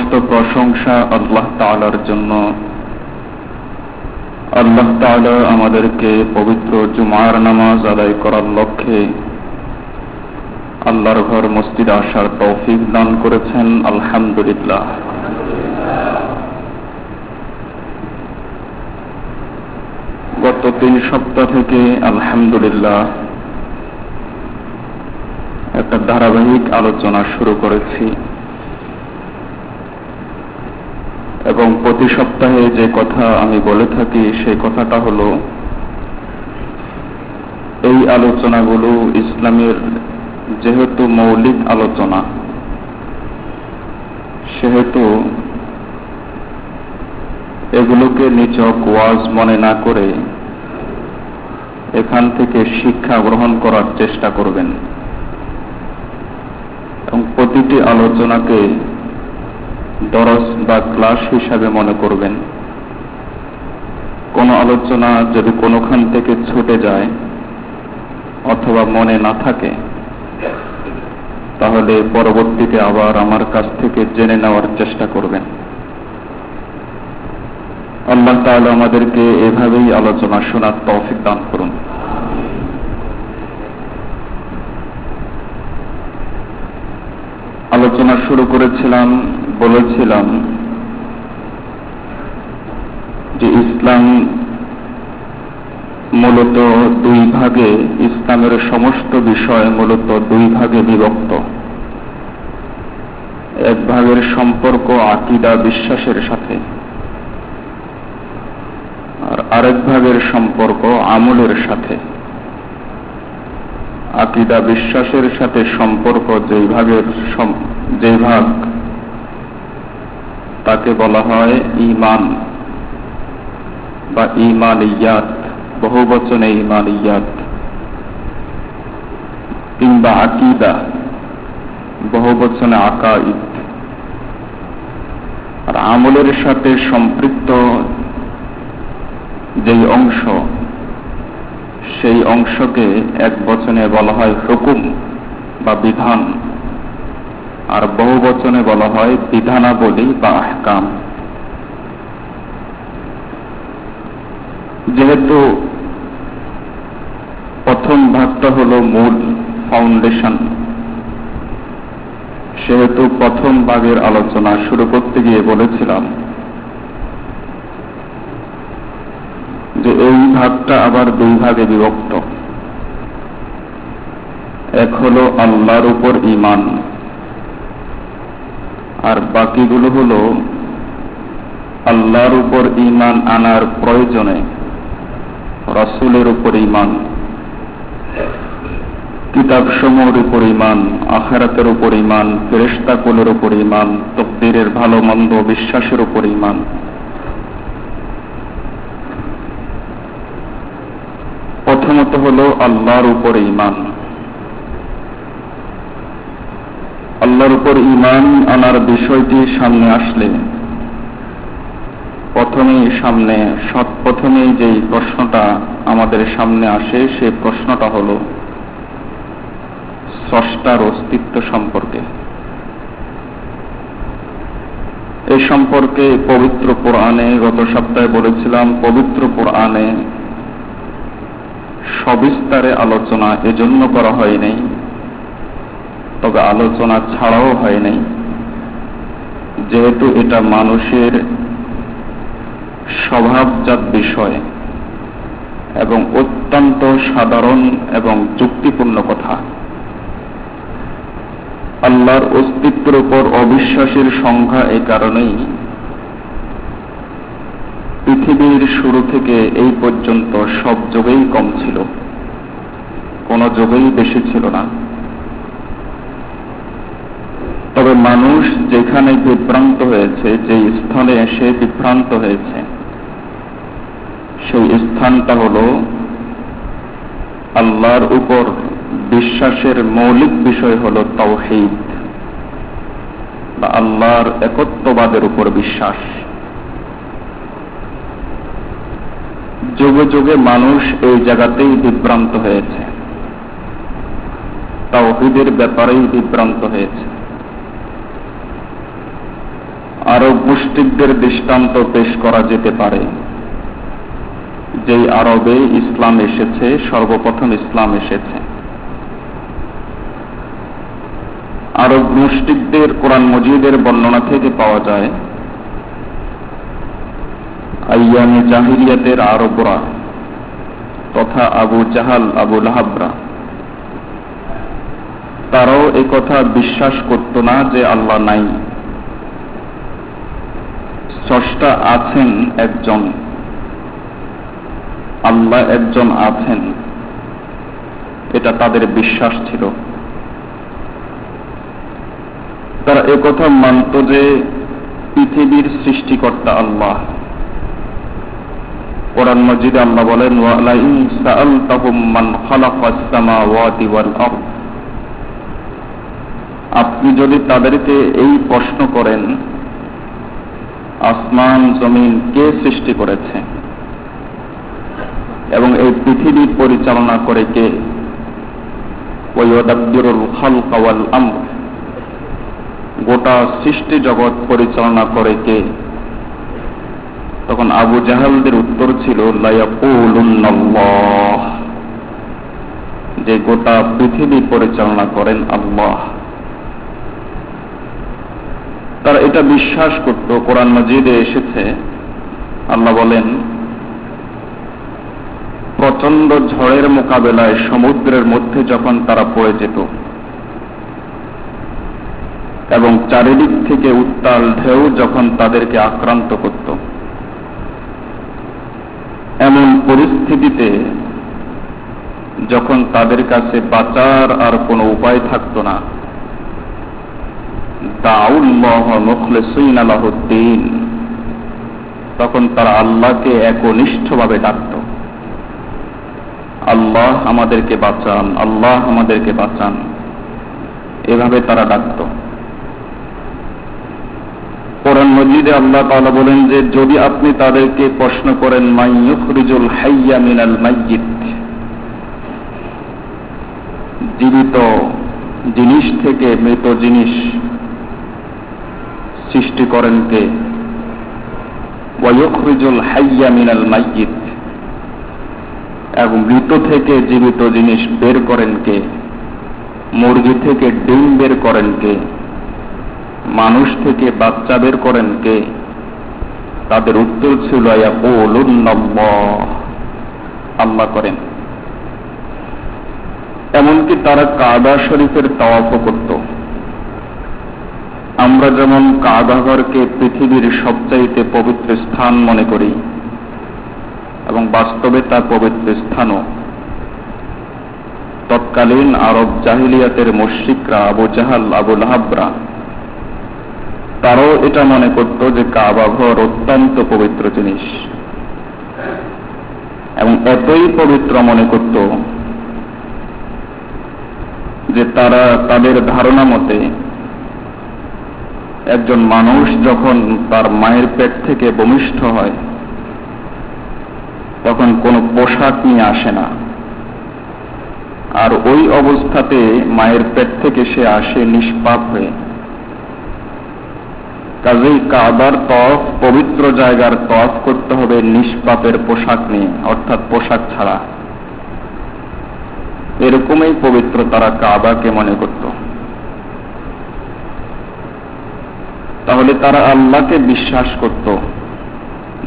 সমস্ত প্রশংসা আল্লাহ তাআলার জন্য। আল্লাহ তাআলা আমাদেরকে পবিত্র জুমার নামাজ আদায় করার লক্ষ্যে আল্লাহর ঘর মসজিদে আসার তৌফিক দান করেছেন, আলহামদুলিল্লাহ। গত 3 সপ্তাহ থেকে আলহামদুলিল্লাহ একটা ধারাবাহিক আলোচনা শুরু করেছি এবং প্রতি সপ্তাহে যে কথা আমি বলে থাকি সেই কথাটা হলো, এই আলোচনাগুলো ইসলামের যেহেতু মৌলিক আলোচনা, সেহেতু এগুলোকে নিছক ওয়াজ মনে না করে এখান থেকে শিক্ষা গ্রহণ করার চেষ্টা করবেন এবং প্রতিটি আলোচনাকে দরস বা ক্লাস হিসাবে মনে করবেন। কোনো আলোচনা যদি কোনোখান থেকে ছুটে যায় অথবা মনে না থাকে, তাহলে পরবর্তীতে আবার আমার কাছ থেকে জেনে নেওয়ার চেষ্টা করবেন। আল্লাহ তাআলা আমাদেরকে এভাবেই আলোচনা শোনার তৌফিক দান করুন। আলোচনা শুরু করেছিলাম, বলেছিলাম যে ইসলাম মূলত 2 ভাগে, ইসলামের সমস্ত বিষয় মূলত 2 ভাগে বিভক্ত। এক ভাগের সম্পর্ক আকীদা বিশ্বাসের সাথে, আর আরেক ভাগের সম্পর্ক আমলের সাথে। আকীদা বিশ্বাসের সাথে সম্পর্ক যে ভাগ, তাকে বলা হয় ঈমান বা ঈমানিয়াত, বহুবচনে ঈমানিয়াত, কিংবা আকীদা, বহুবচনে আকাঈদ। আর আমলের সাথে সম্পৃক্ত যেই অংশ, সেই অংশকে একবচনে বলা হয় হুকুম বা বিধান, আর বহুবচনে বলা হয় বিধানাবলী বা আহকাম। যেহেতু প্রথম ভাগটা হলো মূল ফাউন্ডেশন, সেহেতু প্রথম ভাগের আলোচনা শুরু করতে গিয়ে বলেছিলাম যে এই ভাগটা আবার 2 ভাগে বিভক্ত। এক হলো আল্লাহর উপর ঈমান, আর বাকিগুলো হলো আল্লাহর উপর ঈমান আনার প্রয়োজনে রাসূলের উপর ঈমান, কিতাবসমূহের উপর ঈমান, আখিরাতের উপর ঈমান, ফেরেশতাকুলের উপর ঈমান, তাকদীরের ভালো মন্দ বিশ্বাসের উপর ঈমান। প্রথমত হলো আল্লাহর উপর ঈমান। আল্লাহর উপর ঈমান আনার বিষয়টি সামনে আসলে প্রথমেই যেই প্রশ্নটা আমাদের সামনে আসে, সেই প্রশ্নটা হলো স্রষ্টার অস্তিত্ব সম্পর্কে। এই সম্পর্কে পবিত্র কোরআনে, গত সপ্তাহে বলেছিলাম, পবিত্র কোরআনে সবিস্তারে আলোচনা এজন্য করা হয় নাই, তবে আলোচনা ছাড়াও হয় নাই, যেহেতু এটা মানুষের স্বভাবজাত বিষয় এবং অত্যন্ত সাধারণ এবং যুক্তিপূর্ণ কথা। আল্লাহর অস্তিত্বের উপর অবিশ্বাসের সংখ্যা এই কারণেই পৃথিবীর শুরু থেকে এই পর্যন্ত সব যুগেই কম ছিল, কোন যুগেই বেশি ছিল না। তবে মানুষ যেখানে বিভ্রান্ত হয়েছে, যে স্থানে এসে বিভ্রান্ত হয়েছে, সেই স্থানটা হলো আল্লাহর উপর বিশ্বাসের মৌলিক বিষয় হলো তাওহীদ বা আল্লাহর একত্ববাদের উপর বিশ্বাস। যুগে যুগে মানুষ এই জায়গাতেই বিভ্রান্ত হয়েছে, তাওহীদের ব্যাপারেই বিভ্রান্ত হয়েছে। মুশরিকদের দৃষ্টান্ত পেশ করা যেতে পারে। যেই আরবে ইসলাম এসেছে, সর্বপ্রথম ইসলাম এসেছে। আরব মুশরিকদের কোরআন মজিদের বর্ণনা থেকে পাওয়া যায়, আইয়ামে জাহিলিয়াতের আরবরা তথা আবু জাহাল, আবু লাহাবরা, তারাও একথা বিশ্বাস করত না যে আল্লাহ নাই, স্রষ্টা আছেন একজন, আল্লাহ একজন আছেন, এটা তাদের বিশ্বাস ছিল। তারা একথা মানত যে পৃথিবীর সৃষ্টিকর্তা আল্লাহ। কোরআন মাজিদে আল্লাহ বলেন, ওয়ালাইন সাআলতাহুম মান খালাকাস সামাওয়াতি ওয়াল আরদ, আপনি যদি তাদেরকে এই প্রশ্ন করেন, আসমান জমিন কে সৃষ্টি করেছে এবং এই পৃথিবী পরিচালনা করে কে, ওয়ায়ুদাব্বিরুল খালকা ওয়াল আমর, গোটা সৃষ্টি জগৎ পরিচালনা করে কে, তখন আবু জাহালদের উত্তর ছিল লায়াকুলুন্নাল্লাহ, যে গোটা পৃথিবী পরিচালনা করেন আল্লাহ। তারা এটা বিশ্বাস করত। কোরআন মাজিদে এসেছে, আল্লাহ বলেন, প্রচন্ড ঝড়ের মোকাবেলায় সমুদ্রের মধ্যে যখন তারা পড়ে যেত এবং চারিদিক থেকে উত্তাল ঢেউ যখন তাদেরকে আক্রান্ত করত, এমন পরিস্থিতিতে যখন তাদের কাছে বাঁচার আর কোনো উপায় থাকত না, দাউল্লাহ মুখলিসিনা লাহুদ্দিন, তখন তারা আল্লাহকে একনিষ্ঠভাবে ডাকত, আল্লাহ আমাদেরকে বাঁচান, আল্লাহ আমাদেরকে বাঁচান, এভাবে তারা ডাকত। কোরআন মাজিদে আল্লাহ তাআলা বলেন যে যদি আপনি তাদেরকে প্রশ্ন করেন, মান ইউখরিজুল হাইয়্যা মিনাল মাইয়িত, জীবিত জিনিস থেকে মৃত জিনিস সৃষ্টি করেন কে, ওয়া ইউখরিজুল হাইয়্যা মিনাল মাইয়িত, এবং মৃত থেকে জীবিত জিনিস বের করেন কে, মুরগি থেকে ডিম বের করেন কে, মানুষ থেকে বাচ্চা বের করেন কে, তাদের উত্তর ছিল ইয়াকুলুন্নাল্লাহ, আল্লাহ করেন। এমনকি তারা কাবা শরীফের তাওয়াফও করত। আমরা যেমন কাবা ঘরকে পৃথিবীর সবচাইতে পবিত্র স্থান মনে করি এবং বাস্তবে তা পবিত্র স্থানও, তৎকালীন আরব জাহিলিয়াতের মুশরিকরা, আবু জাহাল, আবু লাহাবরা, তারাও এটা মনে করত যে কাবা ঘর অত্যন্ত পবিত্র জিনিস এবং এতই পবিত্র মনে করত যে তারা তাদের ধারণা মতে একজন মানুষ যখন তার মায়ের পেট থেকে ভূমিষ্ঠ হয় তখন কোনো পোশাক নিয়ে আসে না, আর ওই অবস্থাতে মায়ের পেট থেকে সে আসে নিষ্পাপ হয়ে। কাজেই কাবার তওয়াফ, পবিত্র জায়গার তওয়াফ করতে হবে নিষ্পাপের পোশাক নিয়ে, অর্থাৎ পোশাক ছাড়া। এরকমই পবিত্র তারা কাবাকে মনে করত। তাহলে তারা আল্লাহকে বিশ্বাস করত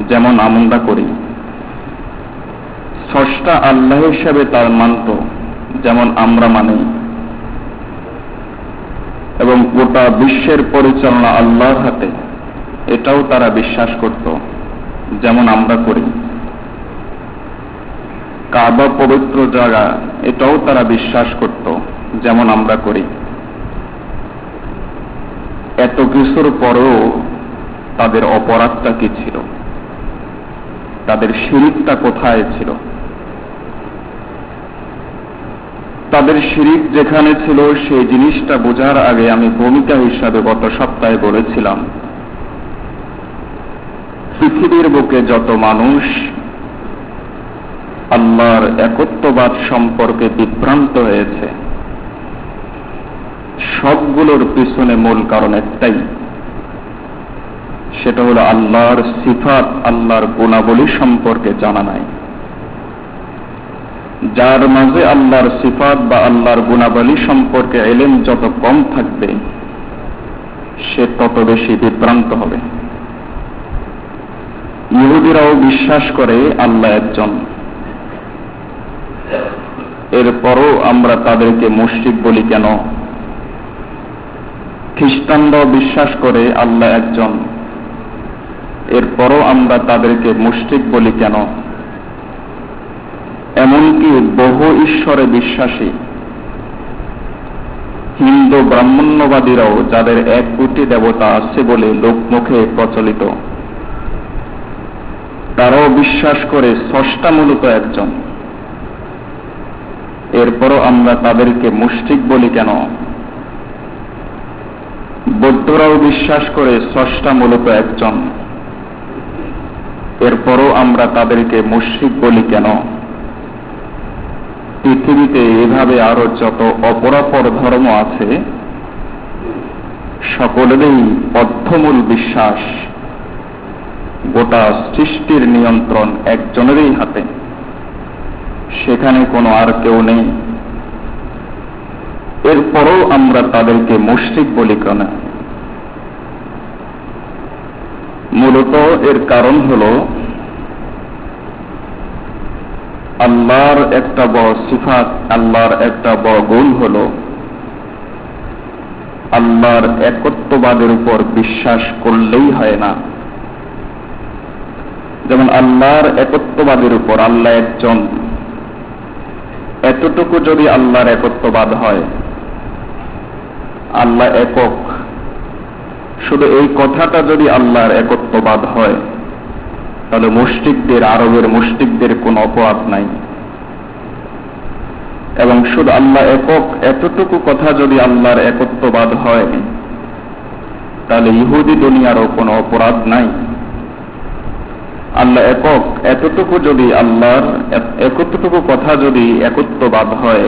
যেমন আমরা করি, স্রষ্টা আল্লাহ হিসেবে তার মানত যেমন আমরা মানি, এবং গোটা বিশ্বের পরিচালনা আল্লাহর হাতে, এটাও তারা বিশ্বাস করত যেমন আমরা করি। কাবা পবিত্র জায়গা, এটাও তারা বিশ্বাস করত যেমন আমরা করি। এত কিছুর পরেও তাদের অপরাধটা কি ছিল, তাদের শিরকটা কোথায় ছিল? তাদের শিরিক যেখানে ছিল সেই জিনিসটা বোঝার আগে আমি ভূমিকা হিসাবে গত সপ্তাহে বলেছিলাম, পৃথিবীর বুকে যত মানুষ আল্লাহর একত্ববাদ সম্পর্কে বিভ্রান্ত হয়েছে, সবগুলোর পিছনে মূল কারণ একটাই, সেটা হলো আল্লাহর সিফাত, আল্লাহর গুণাবলী সম্পর্কে জানা নাই। যার মাঝে আল্লাহর সিফাত বা আল্লাহর গুণাবলী সম্পর্কে ইলম যত কম থাকবে, সে তত বেশি বিভ্রান্ত হবে। ইহুদিরাও বিশ্বাস করে আল্লাহ একজন, এরপরও আমরা তাদেরকে মুশরিক বলি কেন? খ্রিস্টানরাও বিশ্বাস করে আল্লাহ একজন, এরপরও আমরা তাদেরকে মুশরিক বলি কেন? এমনকি বহু ঈশ্বরে বিশ্বাসী হিন্দু ব্রাহ্মণ্যবাদীরাও, যাদের 1 কোটি দেবতা আছে বলে লোকমুখে প্রচলিত, তারাও বিশ্বাস করে স্রষ্টা মূলত একজন, এরপরও আমরা তাদেরকে মুশরিক বলি কেন? বৌদ্ধরাও বিশ্বাস করে স্রষ্টা মূলত একজন, এরপরও আমরা তাদেরকে মুশরিক বলি কেন? পৃথিবীতে এভাবে আরো যত অপরাপর ধর্ম আছে, সকলেরই বদ্ধমূল বিশ্বাস গোটা সৃষ্টির নিয়ন্ত্রণ একজনেরই হাতে, সেখানে কোনো আর কেউ নেই। এরপরও আমরা তাদেরকে মুশরিক বলি কেন? মূলত এর কারণ হলো আল্লাহর একটা বড় সিফাত, আল্লাহর একটা বড় গুণ হলো আল্লাহর একত্ববাদের উপর বিশ্বাস করলেই হয় না। যেমন আল্লাহর একত্ববাদের উপর, আল্লাহ একজন, এতটুকু যদি আল্লাহর একত্ববাদ হয়, আল্লাহ একক, শুধু এই কথাটা যদি আল্লাহর একত্ববাদ হয়, তাহলে মুশরিকদের, আরবের মুশরিকদের কোনো অপরাধ নাই। এবং শুধু আল্লাহ একক, এতটুকু কথা যদি আল্লাহর একত্ববাদ হয়, তাহলে ইহুদি দুনিয়ারও কোনো অপরাধ নাই। আল্লাহ একক, এতটুকু যদি আল্লাহর এতটুকু কথা যদি একত্ববাদ হয়,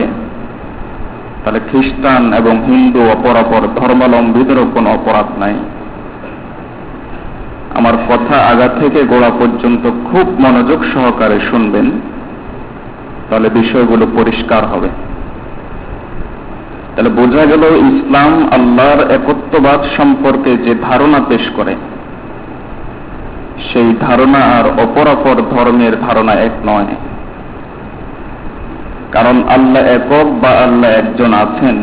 তাহলে খ্রিস্টান এবং হিন্দু অপরাপর ধর্মাবলম্বীদেরও কোনো অপরাধ নাই। আমার কথা আগা থেকে গোড়া পর্যন্ত খুব মনোযোগ সহকারে শুনবেন, তাহলে বিষয়গুলো পরিষ্কার হবে। তাহলে বোঝা গেল ইসলাম আল্লাহর একত্ববাদ সম্পর্কে যে ধারণা পেশ করে, সেই ধারণা আর অপরাপর ধর্মের ধারণা এক নয়। কারণ আল্লাহ একক বা আল্লাহ একজন আছেন,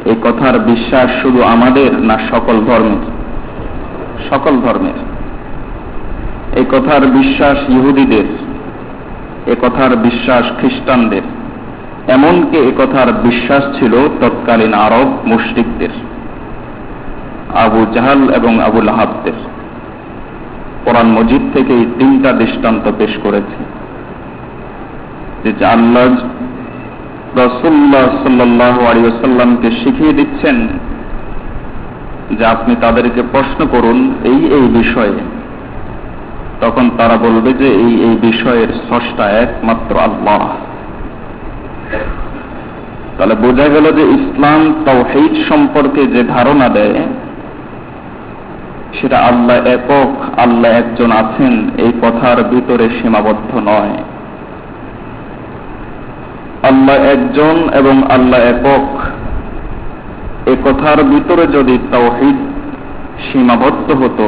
এই কথার বিশ্বাস শুধু আমাদের না সকল ধর্মের? সকল ধর্মের। এই কথার বিশ্বাস ইহুদিদের, এ কথার বিশ্বাস খ্রিস্টানদের, এমনকি এ কথার বিশ্বাস ছিল তৎকালীন আরব মুশরিকদের, আবু জাহাল এবং আবু লাহাবদের। কোরআন মজিদ থেকে এই 3টা দৃষ্টান্ত পেশ করেছে যে আল্লাহ রাসূলুল্লাহ সাল্লাল্লাহু আলাইহি ওয়াসাল্লামকে শিখিয়ে দিচ্ছেন যে আপনি তাদেরকে প্রশ্ন করুন এই এই বিষয়ে, তখন তারা বলবে যে এই বিষয়ের স্রষ্টা একমাত্র আল্লাহ। তাহলে বোঝা গেল যে ইসলাম তাওহীদ সম্পর্কে যে ধারণা দেয়, সেটা আল্লাহ একক, আল্লাহ একজন আছেন এই কথার ভিতরে সীমাবদ্ধ নয়। আল্লাহ একজন এবং আল্লাহ একক, এ কথার ভিতরে যদি তাওহীদ সীমাবদ্ধ হতো,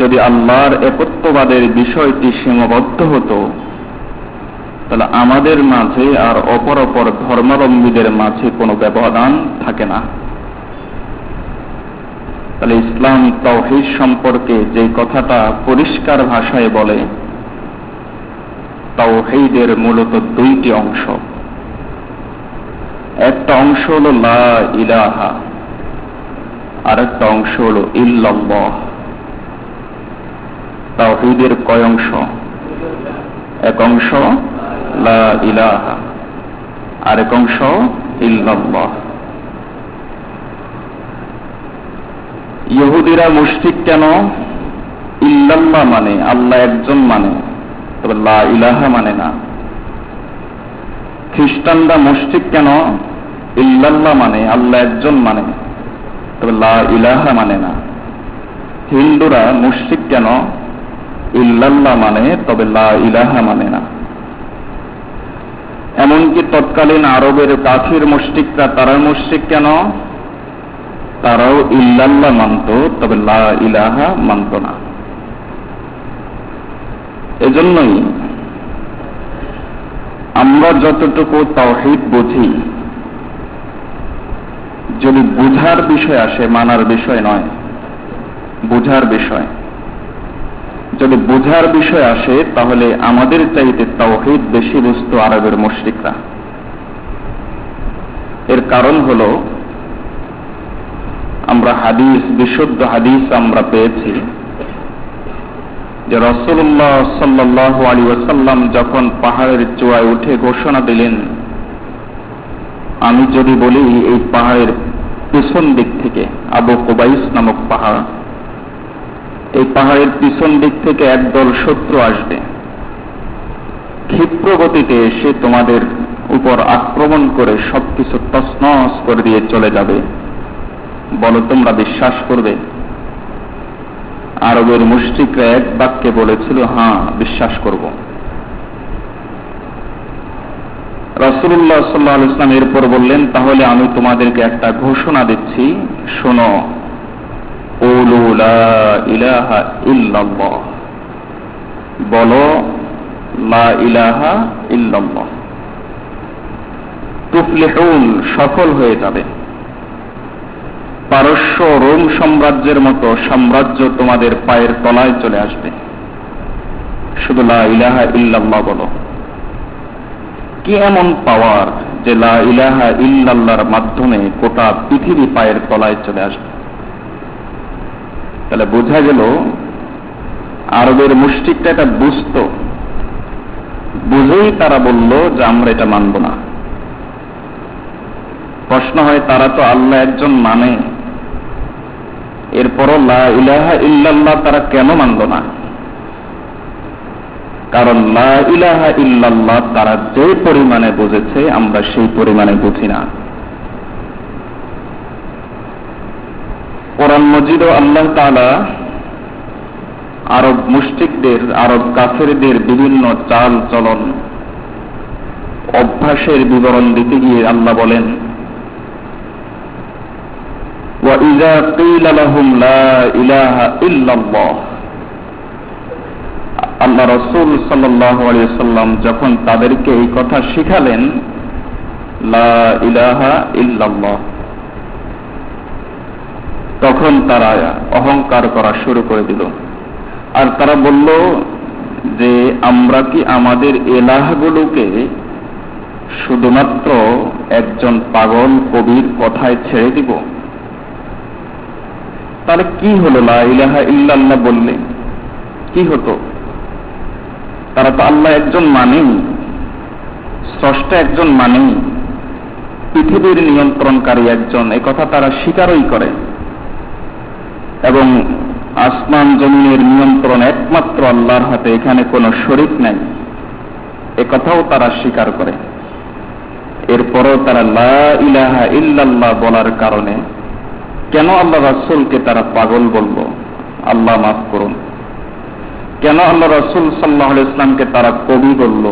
যদি আল্লাহর একত্ববাদের বিষয়টি সীমাবদ্ধ হতো, তাহলে আমাদের মাঝে আর অপর ধর্মাবলম্বীদের মাঝে কোনো ব্যবধান থাকে না। তাহলে ইসলাম তাওহীদ সম্পর্কে যে কথাটা পরিষ্কার ভাষায় বলে, তাওহীদের মূলত 2টি অংশ। একটা অংশ হলো লা ইলাহা, আর একটা অংশ হলো ইল্লাল্লাহ। তাওহীদের কয় অংশ? এক অংশ লা ইলাহা, আর এক অংশ ইল্লাল্লাহ। ইহুদিরা মুশরিক কেন? ইল্লাল্লাহ মানে আল্লাহ একজন মানে, তবে লা ইলাহা মানে না। খ্রিস্টানরা মুশরিক কেন? ইল্লাল্লাহ মানে আল্লাহ একজন মানে, তবে লা ইলাহা মানে না। হিন্দুরা মুশরিক কেন? ইল্লাল্লাহ মানে, তবে লা ইলাহা মানে না। এমনকি তৎকালীন আরবের কাফির মুশরিকরা, তারা মুশরিক কেন? তারাও ইল্লাল্লাহ মানত, তবে লা ইলাহা মানত না। এজন্যই আমরা যতটুকু তাওহীদ বুঝি, যদি বুঝার বিষয় আসে, মানার বিষয় নয়, বুঝার বিষয়, যদি বুঝার বিষয় আসে, তাহলে আমাদের চাইতে তাওহীদ বেশি বুঝতো আরবের মুশরিকরা। এর কারণ হলো, আমরা হাদিস, বিশুদ্ধ হাদিস আমরা পেয়েছি যে রাসূলুল্লাহ সাল্লাল্লাহু আলাইহি ওয়াসাল্লাম যখন পাহাড়ের চূড়ায় উঠে ঘোষণা দিলেন, আমি যদি বলি এই পাহাড়ের পিছন দিক থেকে, আবু কুবাইস নামক পাহাড়, এই পাহাড়ের পিছন দিক থেকে একদল শত্রু আসবে, ক্ষিপ্র গতিতে এসে তোমাদের উপর আক্রমণ করে সবকিছু তছনছ করে দিয়ে চলে যাবে, বলো তোমরা বিশ্বাস করবে? আরবের মুশরিকরা এক বাক্যে বলেছিল, হ্যাঁ বিশ্বাস করব। রাসূলুল্লাহ সাল্লাল্লাহু আলাইহি ওয়াসাল্লাম এরপর বললেন, তাহলে আমি তোমাদেরকে একটা ঘোষণা দিচ্ছি, শোনো, কুলু লা ইলাহা ইল্লাল্লাহ, বলো লা ইলাহা ইল্লাল্লাহ, তুফলিহুন, সফল হয়ে যাবে। পারস্য রোম সাম্রাজ্যের মতো সাম্রাজ্য তোমাদের পায়ের তলায় চলে আসবে, শুধু লা ইলাহা ইল্লাল্লাহ বলো। কি এমন পাওয়ার যে লা ইলাহা ইল্লাল্লাহর মাধ্যমে গোটা পৃথিবী পায়ের তলায় চলে আসবে? তাহলে বোঝা গেল আরবের মুশরিকরা এটা বুঝতো, বুঝেই তারা বলল যে আমরা এটা মানব না। প্রশ্ন হয়, তারা তো আল্লাহ একজন মানে, এরপরও লা ইলাহা ইল্লাল্লাহ তারা কেন মানল না? কারণ লা ইলাহা ইল্লাল্লাহ তারা যে পরিমাণে বুঝেছে, আমরা সেই পরিমাণে বুঝি না। কোরআন মজিদে আল্লাহ তাআলা আরব মুশরিকদের, আরব কাফেরদের বিভিন্ন চাল চলন, অভ্যাসের বিবরণ দিতে গিয়ে আল্লাহ বলেন, وَإِذَا قِيلَ لَهُمْ لَا إِلَهَ إِلَّا اللَّهُ, আল্লাহ রাসূল সাল্লাল্লাহু আলাইহি ওয়াসাল্লাম যখন তাদেরকে এই কথা শিখালেন, লা ইলাহা ইল্লাল্লাহ, তখন তারা অহংকার করা শুরু করে দিল। আর তারা বলল যে আমরা কি আমাদের ইলাহগুলোকে শুধুমাত্র একজন পাগল কবির কথায় ছেড়ে দিব? তাহলে কি হলো লা ইলাহা ইল্লাল্লাহ বললে? কি হতো? তারা তো আল্লাহ একজন মানেই, স্রষ্টা একজন মানেই, পৃথিবীর নিয়ন্ত্রণকারী একজন, এ কথা তারা স্বীকারই করে, এবং আসমান জমিনের নিয়ন্ত্রণ একমাত্র আল্লাহর হাতে, এখানে কোনো শরীক নাই, এ কথাও তারা স্বীকার করে। এরপরও তারা লা ইলাহা ইল্লাল্লাহ বলার কারণে কেন আল্লাহ রাসূলকে তারা পাগল বলল? আল্লাহ মাফ করুন। কেন আল্লাহ রাসূল সাল্লাল্লাহু আলাইহি ওয়াসাল্লামকে তারা কবি বলল?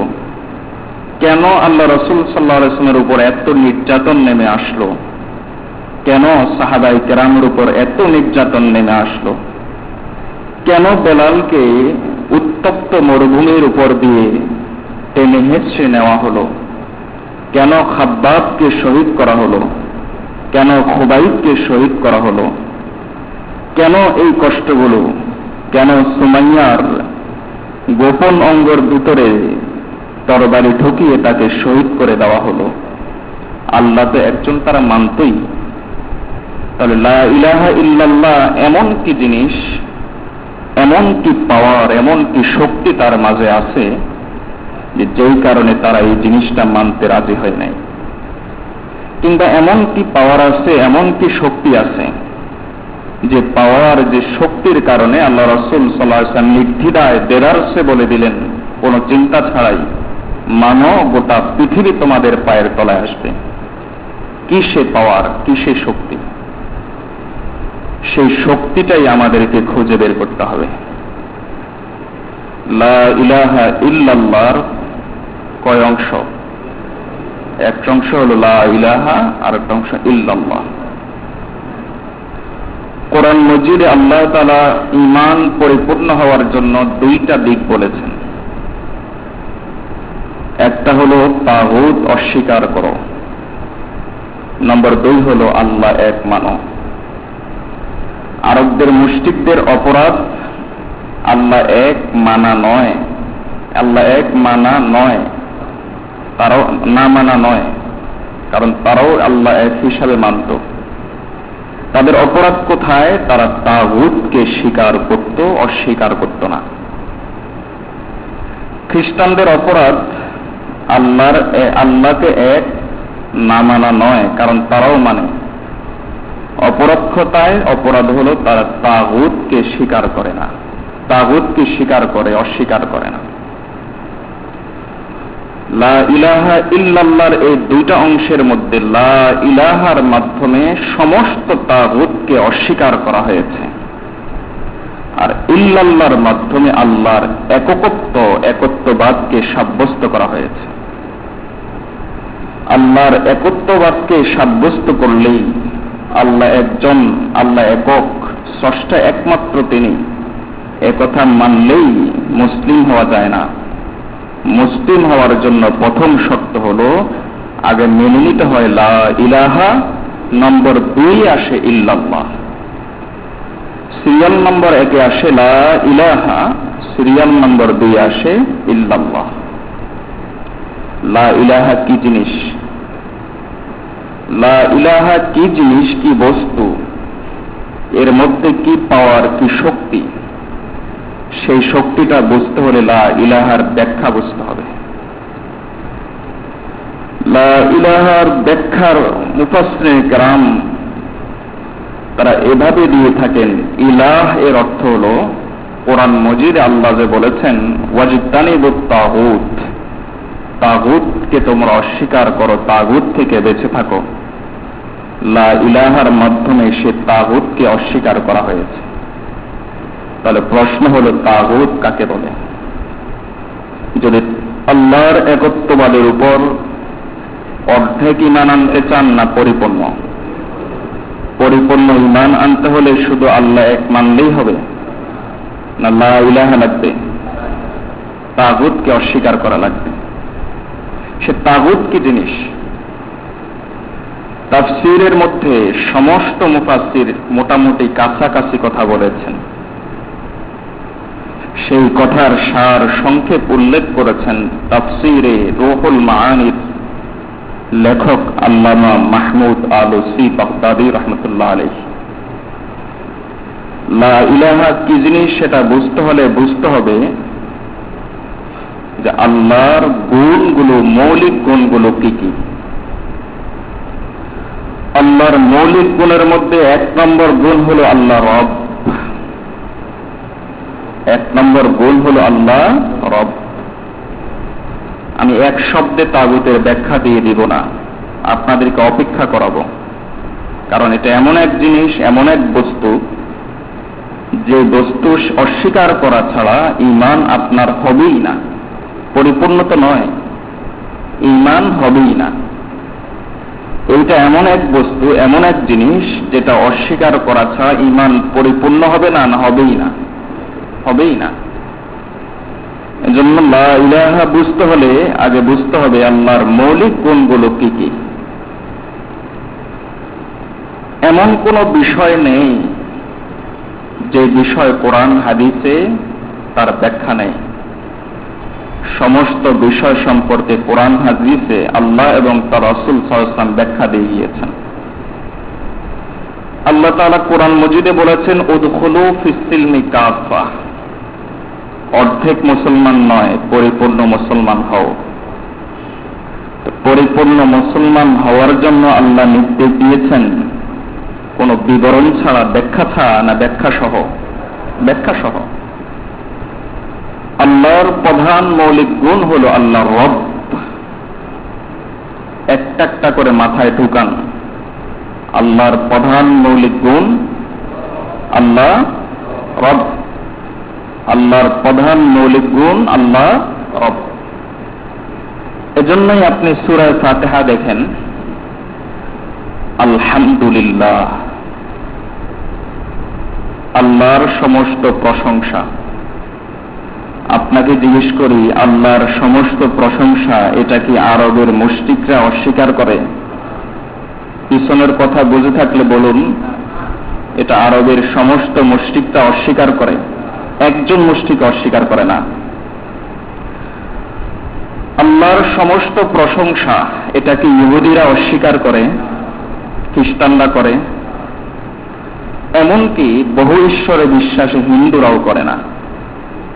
কেন আল্লাহ রাসূল সাল্লাল্লাহু আলাইহি ওয়াসাল্লামের উপর এত নির্যাতন নেমে আসলো? কেন সাহাবায়ে কেরামের উপর এত নির্যাতন নেমে আসলো? কেন বেলালকে উত্তপ্ত মরুভূমির উপর দিয়ে টেনে হেঁচড়ে নেওয়া হলো? কেন খাব্বাবকে শহীদ করা হলো? কেন খুবাইবকে শহীদ করা হলো? কেন এই কষ্টগুলো? কেন সুমাইয়ার গোপন অঙ্গের ভিতরে তরবারি ঢুকিয়ে তাকে শহীদ করে দেওয়া হলো? আল্লাহ তো একজন, তারা মানতই। তাহলে লা ইলাহা ইল্লাল্লাহ এমন কি জিনিস, এমন কি পাওয়ার, এমন কি শক্তি তার মাঝে আছে যে যেই কারণে তারা এই জিনিসটা মানতে রাজি হয় নাই। কিংবা এমন কি পাওয়ার আছে, এমন কি শক্তি আছে যে পাওয়ার, যে শক্তির কারণে আল্লাহ রাসূল সাল্লাল্লাহু আলাইহি ওয়াসাল্লাম নির্দ্বিধায় দেরারসে বলে দিলেন, কোনো চিন্তা ছাড়াই, মানো গোটা পৃথিবী তোমাদের পায়ের তলায় আসবে। কি সে পাওয়ার, কি সে শক্তি? সেই শক্তিটাই আমাদেরকে খুঁজে বের করতে হবে। লা ইলাহা ইল্লাল্লাহর কয় অংশ? একটা অংশ হলো লা ইলাহা, আর একটা অংশ ইল্লাল্লাহ। কোরআন মজিদে আল্লাহ তাআলা ঈমান পরিপূর্ণ হওয়ার জন্য দুইটা দিক বলেছেন। একটা হলো তাগুত অস্বীকার করো, নম্বর 2 হলো আল্লাহ এক মানো। আরবদের মুশরিকদের অপরাধ আল্লাহ এক মানা নয়, আল্লাহ এক মানা নয়, তারাও না মানা নয়, কারণ তারাও আল্লাহ এক হিসাবে মানত। তাদের অপরাধ কোথায়? তারা তাগুতকে স্বীকার করত, অস্বীকার করত না। খ্রিস্টানদের অপরাধ আল্লাহকে এক না মানা নয়, কারণ তারাও মানে। অপরক্ষতায় অপরাধ হলো তারা তাগুতকে স্বীকার করে না, তাগুতকে স্বীকার করে, অস্বীকার করে না। লা ইলাহা ইল্লাল্লাহর এই দুইটা অংশের মধ্যে লা ইলাহার মাধ্যমে সমস্ত তাগুতকে অস্বীকার করা হয়েছে, আর ইল্লাল্লাহর মাধ্যমে আল্লাহর একত্ববাদকে সাব্যস্ত করা হয়েছে। আল্লাহর একত্ববাদকে সাব্যস্ত করলেই, আল্লাহ একজন, আল্লাহ একক, স্রষ্টা একমাত্র তিনি, একথা মানলেই মুসলিম হওয়া যায় না। মুসলিম হওয়ার জন্য প্রথম শর্ত হলো আগে মেনে নিতে হয় লা ইলাহা, নম্বর 2 আসে ইল্লাল্লাহ। সিরিয়াল নম্বর 1 আসে লা ইলাহা, সিরিয়াল নম্বর 2 আসে ইল্লাল্লাহ। লা ইলাহা কি জিনিস? লা ইলাহা কি জিনিস, কি বস্তু, এর মধ্যে কি পাওয়ার, কি শক্তি, সেই শক্তিটা বুঝতে হলে লা ইলাহার ব্যাখ্যা বুঝতে হবে। লা ইলাহার ব্যাখ্যার মুফাসসিরিন কেরাম তারা এভাবে দিয়ে থাকেন, ইলাহ এর অর্থ হলো, কোরআন মজিদে আল্লাহ যে বলেছেন ওয়াজতানিবুত তাগুত, তাগুতকে তোমরা অস্বীকার করো, তাগুত থেকে বেঁচে থাকো। লা ইলাহার মাধ্যমে সে তাগুতকে অস্বীকার করা হয়েছে। তাহলে প্রশ্ন হলো তাগুত কাকে বলে? যদি আল্লাহর একত্ববাদের উপর অর্ধেক ঈমান আনতে চান, না পরিপূর্ণ? পরিপূর্ণ ঈমান আনতে হলে শুধু আল্লাহ এক মানলেই হবে, না লা ইলাহা লাগবে? তাগুতকে অস্বীকার করা লাগবে। সে তাগুত কি জিনিস? তাফসীরের মধ্যে সমস্ত মুফাসসির মোটামুটি কাছাকাছি কথা বলেছেন। সেই কথার সার সংক্ষেপ উল্লেখ করেছেন তাফসীরে রুহুল মাআনির লেখক আল্লামা মাহমুদ আলুসি বাগদাদী রাহমাতুল্লাহ আলাইহি। লা ইলাহা কি জিনিস সেটা বুঝতে হলে বুঝতে হবে যে আল্লাহর গুণগুলো, মৌলিক গুণগুলো কি কি। আল্লাহর মৌলিক গুণের মধ্যে 1 নম্বর গুণ হলো আল্লাহ রব। 1 নম্বর গুণ হলো আল্লাহ রব। আমি এক শব্দে তাগুতের ব্যাখ্যা দিয়ে দিব না, আপনাদেরকে অপেক্ষা করাবো, কারণ এটা এমন এক জিনিস, এমন এক বস্তু, যে বস্তু অস্বীকার করা ছাড়া ঈমান আপনার হবেই না, পরিপূর্ণতা নয়, ঈমান হবেই না। এইটা এমন এক বস্তু, এমন এক জিনিস, যেটা অস্বীকার করা ছাড়া ঈমান পরিপূর্ণ হবে না, না হবেই না, হবেই না। এজন্য লা ইলাহা বুঝতে হলে আগে বুঝতে হবে আল্লাহর মৌলিক গুণগুলো কি কি। এমন কোন বিষয় নেই যে বিষয় কোরআন হাদিসে তার ব্যাখ্যা নেই। সমস্ত বিষয় সম্পর্কে কোরআন হাদিসে আল্লাহ এবং তার রাসূল সাল্লাল্লাহু আলাইহি ওয়াসাল্লাম ব্যাখ্যা দিয়ে গিয়েছেন। আল্লাহ তাআলা কোরআন মজিদে বলেছেন উদখুলু ফিস সিলমি কাফা, অর্ধেক মুসলমান নয়, পরিপূর্ণ মুসলমান হও। পরিপূর্ণ মুসলমান হওয়ার জন্য আল্লাহ নির্দেশ দিয়েছেন কোন বিবরণ ছাড়া, ব্যাখ্যা ছাড়া, না ব্যাখ্যা সহ? ব্যাখ্যা সহ। আল্লাহর প্রধান মৌলিক গুণ হলো আল্লাহ রব। একটা একটা করে মাথায় ঢুকান। আল্লাহর প্রধান মৌলিক গুণ আল্লাহ রব। আল্লাহর প্রধান মৌলিক গুণ আল্লাহ রব। এজন্যই আপনি সূরা ফাতিহা দেখেন, আলহামদুলিল্লাহ, আল্লাহর সমস্ত প্রশংসা। আপনাকে জিজ্ঞেস করি, আল্লাহর সমস্ত প্রশংসা এটা কি আরবের মুশরিকরা অস্বীকার করে? পিছনের কথা বুঝে থাকলে বলুন, এটা আরবের সমস্ত মুশরিকরা অস্বীকার করে, একজন মুশরিক অস্বীকার করে না। আল্লাহর সমস্ত প্রশংসা এটা কি ইহুদিরা অস্বীকার করে, খ্রিস্টানরা করে, এমনকি বহু ঈশ্বরে বিশ্বাসী হিন্দুরাও করে না।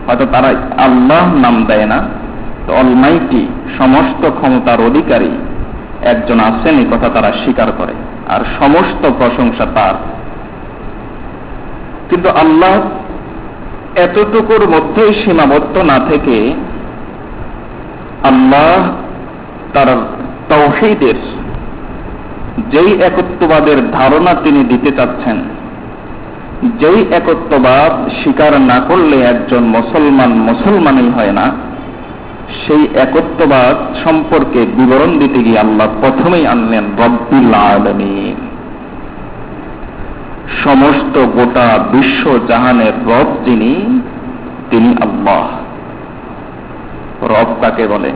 হয়তো তারা আল্লাহ নাম দেয় না, তো অলমাইটি সমস্ত ক্ষমতার অধিকারী একজন আছেন এই কথা তারা স্বীকার করে, আর সমস্ত প্রশংসা তার। কিন্তু আল্লাহ এতটুকুর মধ্যেই সীমাবদ্ধ না থেকে আল্লাহ তার তাওহীদের যেই একত্ববাদের ধারণা তিনি দিতে চাচ্ছেন, যেই একত্ববাদ স্বীকার না করলে একজন মুসলমানই হয় না, সেই একত্ববাদ সম্পর্কে বিবরণ দিতে গিয়ে আল্লাহ প্রথমেই আনলেন রব্বুল আলামিন। সমস্ত গোটা বিশ্ব জাহানের রব যিনি, তিনি আল্লাহ। রব কাকে বলে?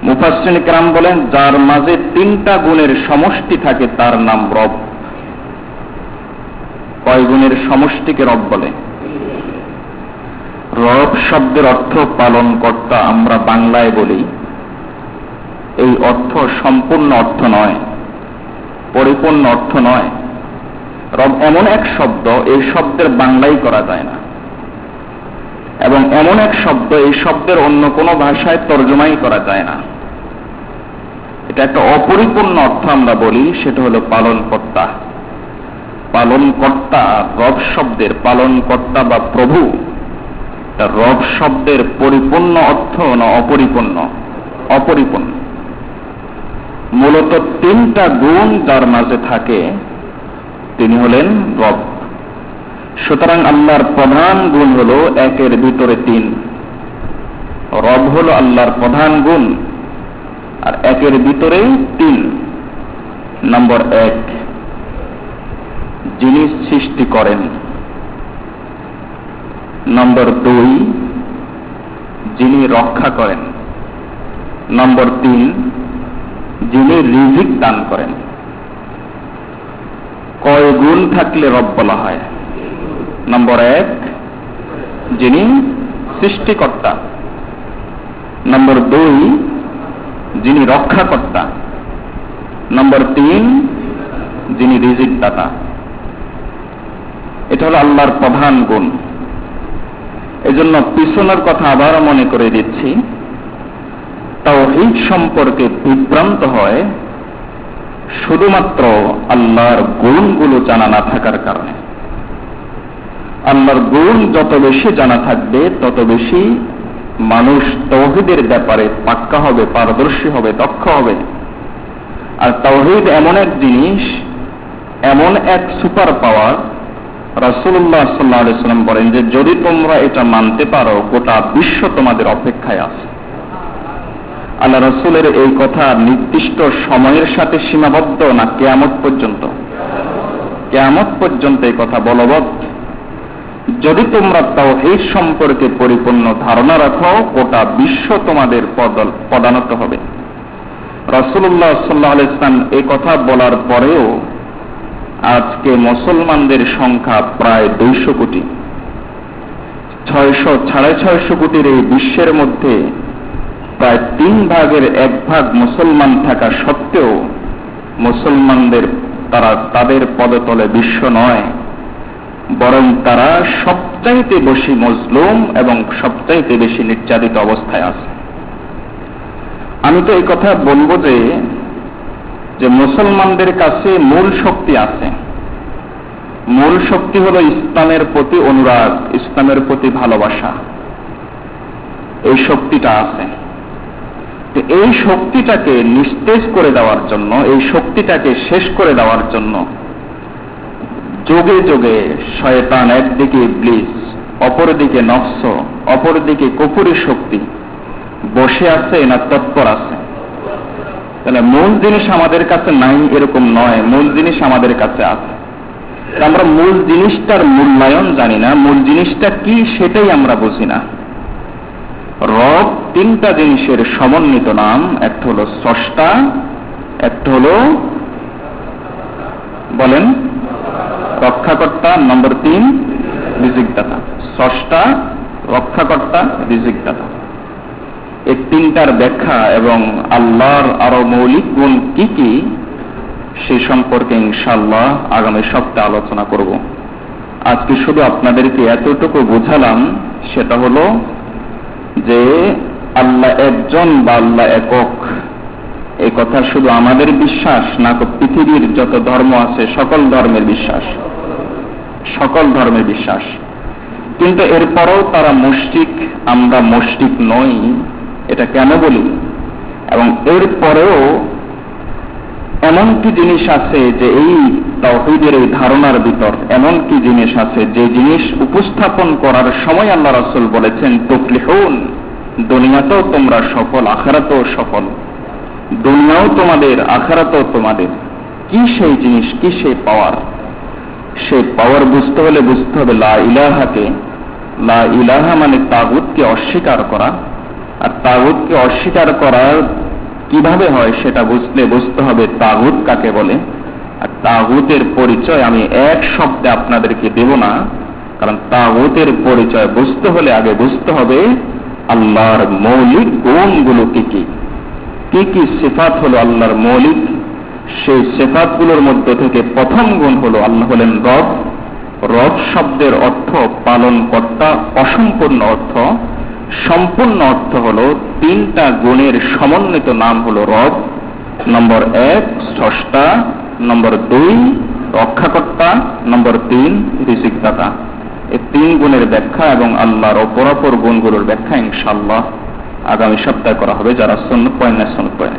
মুফাসসিরিন কেরাম বলেন, যার মাঝে তিনটা গুণের সমষ্টি থাকে তার নাম রব। কয় গুণের সমষ্টিকে রব বলে? রব শব্দের অর্থ পালন কর্তা, আমরা বাংলায় বলি। এই অর্থ সম্পূর্ণ অর্থ নয়, পরিপূর্ণ অর্থ নয়। রব এমন এক শব্দ, এই শব্দের বাংলাই করা যায় না, এবং এমন এক শব্দ, এই শব্দের অন্য কোনো ভাষায় তর্জমাই করা যায় না। এটা একটা অপরিপূর্ণ অর্থ আমরা বলি, সেটা হলো পালন কর্তা। পালন কর্তা রব শব্দের, পালন কর্তা বা প্রভু, রব শব্দের পরিপূর্ণ অর্থ না অপরিপূর্ণ? অপরিপূর্ণ। মূলত তিনটা গুণ যার মাঝে থাকে তিনি হলেন রব। সুতরাং আল্লাহর প্রধান গুণ হলো একের ভিতরে তিন। রব হলো আল্লাহর প্রধান গুণ, আর একের ভিতরে তিন। নম্বর এক, যিনি সৃষ্টি করেন। নম্বর দুই, যিনি রক্ষা করেন। নম্বর তিন, যিনি রিজিক দান করেন। কয় গুণ থাকলে রব বলা হয়? নম্বর এক, যিনি সৃষ্টিকর্তা। নম্বর দুই, যিনি রক্ষাকর্তা। নম্বর তিন, যিনি রিজিক দাতা। এটা হলো আল্লাহর প্রধান গুণ। এজন্য পিছনের কথা আবার মনে করে দিচ্ছি, তাওহীদ সম্পর্কে বিভ্রান্ত হয় শুধুমাত্র আল্লাহর গুণগুলো জানা না থাকার কারণে। আল্লাহর গুণ যত বেশি জানা থাকবে তত বেশি মানুষ তাওহীদের ব্যাপারে পাক্কা হবে, পারদর্শী হবে, দক্ষ হবে। আর তাওহীদ এমন এক জিনিস, এমন এক সুপার পাওয়ার, রাসূলুল্লাহ সাল্লাল্লাহু আলাইহি ওয়াসাল্লাম বলেন যে যদি তোমরা এটা মানতে পারো গোটা বিশ্ব তোমাদের অপেক্ষায় আছে। আল্লাহ রাসূলের এই কথা নির্দিষ্ট সময়ের সাথে সীমাবদ্ধ না কিয়ামত পর্যন্ত? কিয়ামত পর্যন্ত এই কথা বলবৎ। যদি তোমরা তাওহীদ সম্পর্কে পরিপূর্ণ ধারণা রাখো গোটা বিশ্ব তোমাদের পদানত হবে। রাসূলুল্লাহ সাল্লাল্লাহু আলাইহি ওয়াসাল্লাম এই কথা বলার পরেও আজকে মুসলমানদের সংখ্যা প্রায় 200 কোটি। 600-650 কোটির এই বিশ্বের মধ্যে প্রায় 3 ভাগের 1 ভাগ মুসলমান থাকা সত্ত্বেও মুসলমানদের তাদের পদতলে বিশ্ব নয়, বরং তারা সবচাইতে বেশি মজলুম এবং সবচাইতে বেশি নির্যাতিত অবস্থায় আছে। আমি তো এই কথা বলবো যে মুসলমানদের কাছে মূল শক্তি আছে। মূল শক্তি হলো ইসলামের প্রতি অনুরাগ, ইসলামের প্রতি ভালোবাসা। এই শক্তিটা আছে। এই শক্তিটাকে নিস্তেজ করে দেওয়ার জন্য, এই শক্তিটাকে শেষ করে দেওয়ার জন্য যোগে যোগে শয়তান, একদিকে ইবলিস, অপরদিকে নফস, অপরদিকে কুফরি শক্তি বসে আছে না তৎপর আছে? তাহলে মূল জিনিস আমাদের কাছে নাই এরকম নয়, মূল জিনিস আমাদের কাছে আছে। আমরা মূল জিনিসটার মূল্যায়ন জানি না, মূল জিনিসটা কি সেটাই আমরা বুঝি না। রব তিনটা জিনিসের সমন্বিত নাম, একটা হলো স্রষ্টা, একটা হলো বলেন রক্ষাকর্তা, নম্বর 3 রিজিকদাতা। স্রষ্টা, রক্ষাকর্তা, রিজিকদাতা, এই তিনটার ব্যাখ্যা এবং আল্লাহর আরো মৌলিক গুণ কি কি সে সম্পর্কে ইনশাআল্লাহ আগামী সপ্তাহে আলোচনা করব। আজকে শুধু আপনাদেরকে এতটুকু বোঝালাম, সেটা হলো যে আল্লাহ একজন বা আল্লাহ একক, এই কথা শুধু আমাদের বিশ্বাস না, পৃথিবীর যত ধর্ম আছে সকল ধর্মের বিশ্বাস, সকল ধর্মের বিশ্বাস। কিন্তু এরপরও তারা মুশরিক, আমরা মুশরিক নই, এটা কেন বলি? এবং এরপরেও এমন কি জিনিস আছে যে এই তাওহীদের এই ধারণার ভিতর এমন কি জিনিস আছে যে জিনিস উপস্থাপন করার সময় আল্লাহ রাসূল বলেছেন তুফলিহুন, দুনিয়াতেও তোমরা সফল, আখিরাতেও সফল, দুনিয়াও তোমাদের আখিরাতেও তোমাদের। কি সেই জিনিস, কি সেই পাওয়ার? সেই পাওয়ার বুঝতে হলে বুঝতে হবে লা ইলাহাকে। লা ইলাহা মানে তাগুতকে অস্বীকার করা, আর তাগুতকে অস্বীকার করার কিভাবে হয় সেটা বুঝতে হবে তাগুত কাকে বলে। আর তাগুতের পরিচয় আমি এক শব্দে আপনাদেরকে দেব না, কারণ তাগুতের পরিচয় বুঝতে হলে আগে বুঝতে হবে আল্লাহর মৌলিক গুণগুলো কি কি, কি কি সিফাত হলো আল্লাহর মৌলিক। সেই সিফাতগুলোর মধ্যে থেকে প্রথম গুণ হলো আল্লাহ হলেন রব। রব শব্দের অর্থ পালন কর্তা, অসম্পূর্ণ অর্থ। সম্পূর্ণ অর্থ হলো তিনটা গুণের সমন্বিত নাম হলো রব। নম্বর 1 স্রষ্টা, নম্বর 2 রক্ষাকর্তা, নম্বর 3 রিজিকদাতা। এই 3 গুণের ব্যাখ্যা এবং আল্লাহর অপরাপর গুণগুলোর ব্যাখ্যা ইনশাআল্লাহ আগামী সপ্তাহে করা হবে, যারা সুন্নাত পড়েন না সুন্নাত পড়েন।